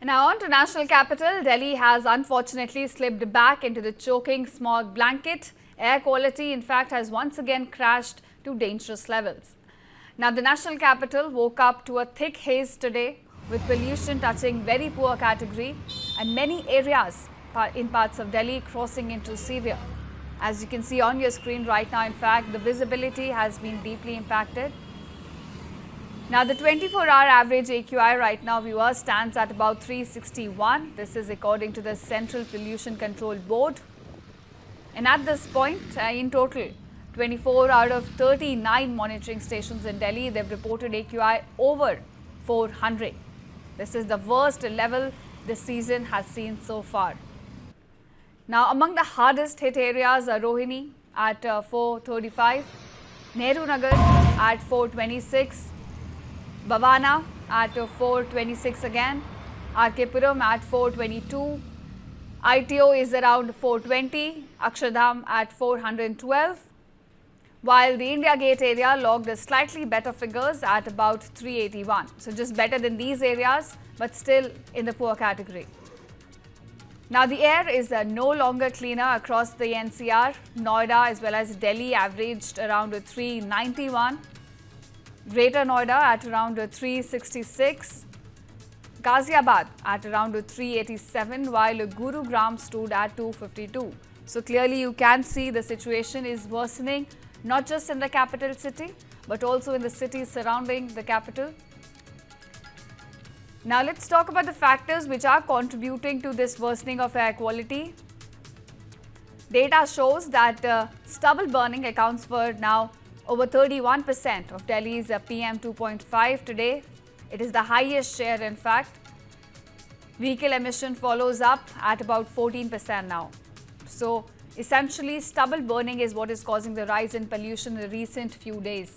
Now on to national capital, Delhi has unfortunately slipped back into the choking smog blanket. Air quality in fact has once again crashed to dangerous levels. Now the national capital woke up to a thick haze today with pollution touching very poor category and many areas in parts of Delhi crossing into severe. As you can see on your screen right now, in fact, the visibility has been deeply impacted. Now the 24-hour average AQI right now, viewers, stands at about 361. This is according to the Central Pollution Control Board. And at this point, in total, 24 out of 39 monitoring stations in Delhi, they've reported AQI over 400. This is the worst level this season has seen so far. Now among the hardest hit areas are Rohini at 435, Nehru Nagar at 426, Bhavana at 426 again, RK Puram at 422, ITO is around 420, Akshardham at 412, while the India Gate area logged slightly better figures at about 381. So just better than these areas, but still in the poor category. Now the air is no longer cleaner across the NCR. Noida as well as Delhi averaged around 391. Greater Noida at around 366, Ghaziabad at around 387, while Gurugram stood at 252. So clearly you can see the situation is worsening, not just in the capital city, but also in the cities surrounding the capital. Now let's talk about the factors which are contributing to this worsening of air quality. Data shows that stubble burning accounts for now over 31% of Delhi's PM 2.5 today. It is the highest share in fact. Vehicle emission follows up at about 14% now. So essentially stubble burning is what is causing the rise in pollution in the recent few days.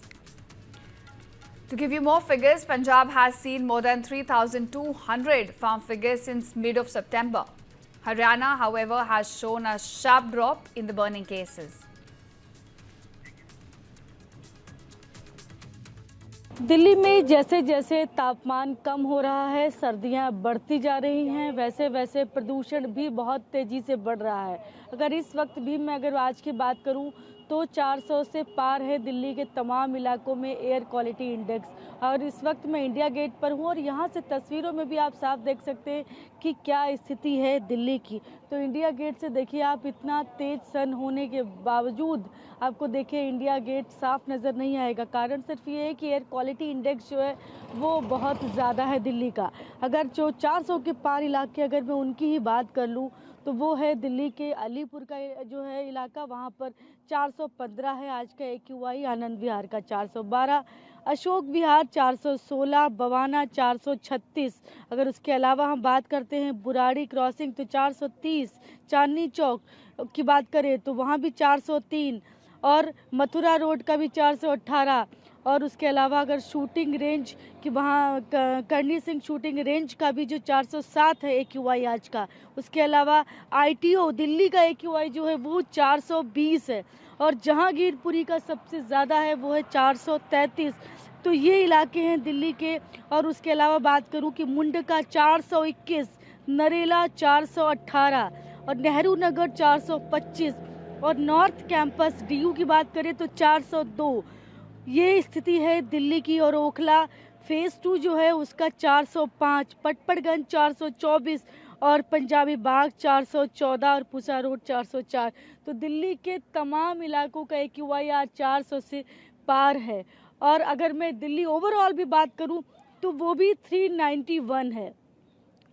To give you more figures, Punjab has seen more than 3,200 farm figures since mid of September. Haryana, however, has shown a sharp drop in the burning cases. Delhi में जैसे जैसे तापमान कम हो रहा है, सर्दियां बढ़ती जा रही हैं, वैसे वैसे प्रदूषण भी बहुत तेजी से बढ़ रहा है। अगर इस वक्त भी मैं आज की बात करूं तो 400 से पार है दिल्ली के तमाम इलाकों में एयर क्वालिटी इंडेक्स। और इस वक्त मैं इंडिया गेट पर हूं और यहां से तस्वीरों में भी आप साफ देख सकते हैं कि क्या स्थिति है दिल्ली की। तो इंडिया गेट से देखिए आप, इतना तेज सन होने के बावजूद आपको देखिए इंडिया गेट साफ नज़र नहीं आएगा। कारण सिर्फ ये है कि एयर क्वालिटी इंडेक्स जो है वो बहुत ज़्यादा है दिल्ली का। अगर जो 400 के पार इलाके अगर मैं उनकी ही बात कर लूँ तो वो है दिल्ली के अलीपुर का जो है इलाका, वहाँ पर 415 है आज का AQI, आनंद विहार का 412, अशोक विहार 416, बवाना 436। अगर उसके अलावा हम बात करते हैं बुराड़ी क्रॉसिंग तो 430, चांदनी चौक की बात करें तो वहाँ भी 403 और मथुरा रोड का भी 418। और उसके अलावा अगर शूटिंग रेंज की वहाँ करनी सिंह शूटिंग रेंज का भी जो 407 है AQI आज का। उसके अलावा ITO दिल्ली का AQI जो है वो 420 है और जहांगीरपुरी का सबसे ज़्यादा है वो है 433। तो ये इलाके हैं दिल्ली के। और उसके अलावा बात करूं कि मुंडका 421, नरेला 418 और नेहरू नगर 425 और नॉर्थ कैंपस DU की बात करें तो 402। ये स्थिति है दिल्ली की। और ओखला फेज 2 जो है उसका 405, पटपड़गंज 424 और पंजाबी बाग 414 और पूसा रोड 404। तो दिल्ली के तमाम इलाकों का AQI आज 400 से पार है। और अगर मैं दिल्ली ओवरऑल भी बात करूं तो वो भी 391 है।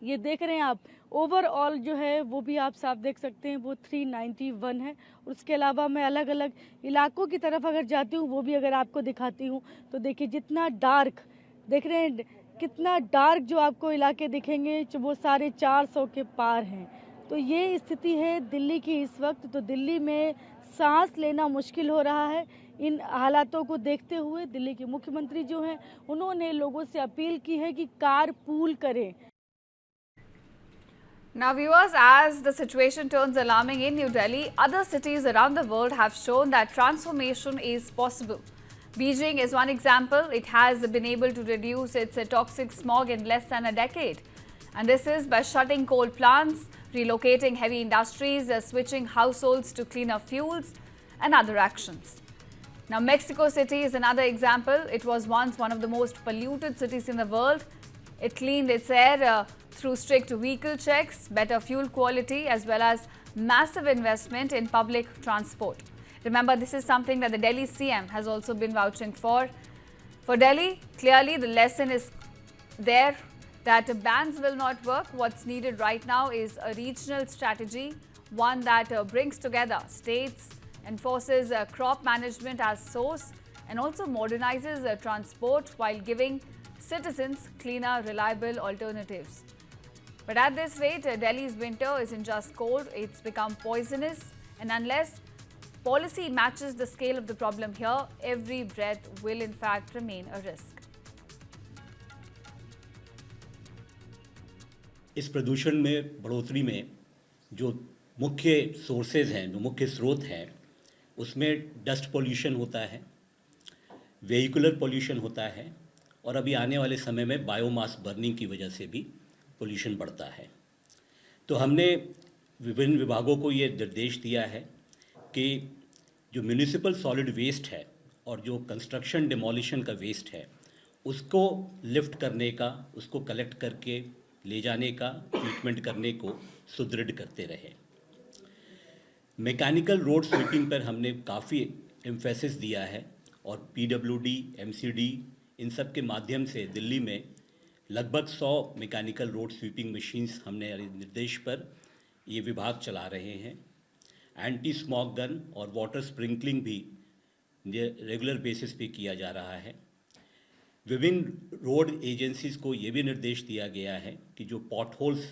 ये देख रहे हैं आप, ओवरऑल जो है वो भी आप साफ देख सकते हैं वो 391 है। उसके अलावा मैं अलग अलग इलाकों की तरफ अगर जाती हूँ वो भी अगर आपको दिखाती हूँ तो देखिए जितना डार्क देख रहे हैं, कितना डार्क जो आपको इलाके दिखेंगे जो वो सारे 400 के पार हैं। तो ये स्थिति है दिल्ली की इस वक्त। तो दिल्ली में सांस लेना मुश्किल हो रहा है। इन हालातों को देखते हुए दिल्ली के मुख्यमंत्री जो हैं उन्होंने लोगों से अपील की है कि कार पूल करें। Now viewers, as the situation turns alarming in New Delhi, other cities around the world have shown that transformation is possible. Beijing is one example. It has been able to reduce its toxic smog in less than a decade. And this is by shutting coal plants, relocating heavy industries, switching households to cleaner fuels, and other actions. Now, Mexico City is another example. It was once one of the most polluted cities in the world. It cleaned its air through strict vehicle checks, better fuel quality, as well as massive investment in public transport. Remember, this is something that the Delhi CM has also been vouching for. For Delhi, clearly the lesson is there that bans will not work. What's needed right now is a regional strategy, one that brings together states, enforces crop management as source, and also modernizes transport while giving citizens cleaner, reliable alternatives. But at this rate, Delhi's winter isn't just cold, it's become poisonous. And unless policy matches the scale of the problem here, every breath will in fact remain a risk. इस प्रदूषण में बढ़ोतरी में जो मुख्य sources हैं, जो मुख्य स्रोत हैं, उसमें डस्ट पोल्यूशन होता है, वेहिकुलर पोल्यूशन होता है, और अभी आने वाले समय में बायोमास बर्निंग की वजह से भी पोल्यूशन बढ़ता है। तो हमने विभिन्न विभागों को ये निर्देश दिया है कि जो म्यूनिसिपल सॉलिड वेस्ट है और जो कंस्ट्रक्शन डिमोलिशन का वेस्ट है, उसको लिफ्ट करने का, उसको कलेक्ट करके ले जाने का, ट्रीटमेंट करने को सुदृढ़ करते रहे। मैकेनिकल रोड स्वीपिंग पर हमने काफ़ी एम्फेसिस दिया है और PWD, MCD इन सब के माध्यम से दिल्ली में लगभग 100 मैकेनिकल रोड स्वीपिंग मशीन्स हमने निर्देश पर ये विभाग चला रहे हैं। एंटी स्मॉग गन और वाटर स्प्रिंकलिंग भी रेगुलर बेसिस पे किया जा रहा है। विभिन्न रोड एजेंसीज को ये भी निर्देश दिया गया है कि जो पॉट होल्स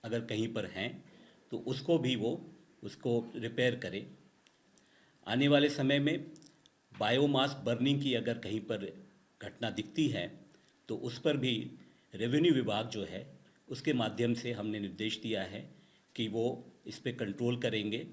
अगर कहीं पर हैं तो उसको भी वो उसको रिपेयर करें। आने वाले समय में बायोमास बर्निंग की अगर कहीं पर घटना दिखती है तो उस पर भी रेवेन्यू विभाग जो है उसके माध्यम से हमने निर्देश दिया है कि वो इस पे कंट्रोल करेंगे